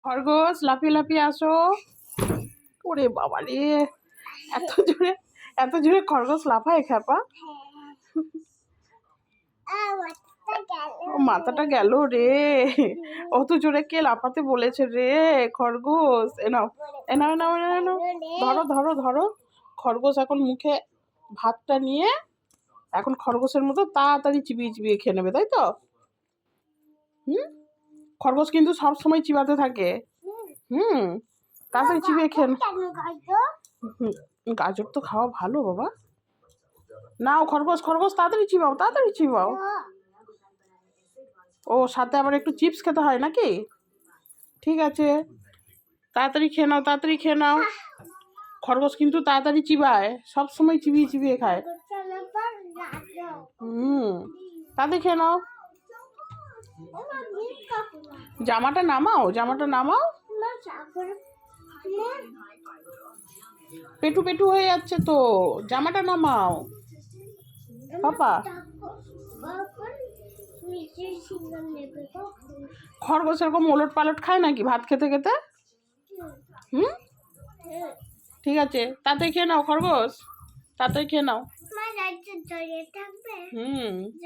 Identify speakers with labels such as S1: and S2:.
S1: খরগোশ লাফিয়ে লাফিয়ে আসো। ওরে বাবা রে, এত জোরে খরগোশ লাফায় খ্যাপা। ও মাথাটা গেল রে, অত জোরে কে লাফাতে বলেছে রে খরগোশ। এনাও এনাও এনাও এনাও, ধরো ধরো ধরো। খরগোশ এখন মুখে ভাতটা নিয়ে এখন খরগোশের মতো তাড়াতাড়ি চিবিয়ে চিবিয়ে খেয়ে নেবে, তাই তো? খরগোশ কিন্তু সব সময় চিবাতে থাকে। তাড়াতাড়ি চিবিয়ে খেয়ে। গাজর তো খাওয়া ভালো বাবা। নাও খরগোশ খরগোশ তাড়াতাড়ি চিবাও, তাড়াতাড়ি চিবাও। ও সাথে আবার একটু চিপস খেতে হয় নাকি? ঠিক আছে, তাড়াতাড়ি খেয়ে নাও, তাড়াতাড়ি খেয়ে নাও। খরগোশ কিন্তু তাড়াতাড়ি চিবায়, সব সময় চিবিয়ে চিবিয়ে খায়। তাড়াতাড়ি খেয়ে নাও। জামাটা নামাও, জামাটা নামাও। পেটু পেটু হয়ে যাচ্ছে তো, জামাটা নামাও পাপা। খরগোশ এরকম ওলট পালট খায় নাকি ভাত খেতে খেতে? ঠিক আছে, তাড়াতাড়ি খেয়ে নাও খরগোশ, তাড়াতাড়ি খেয়ে নাও।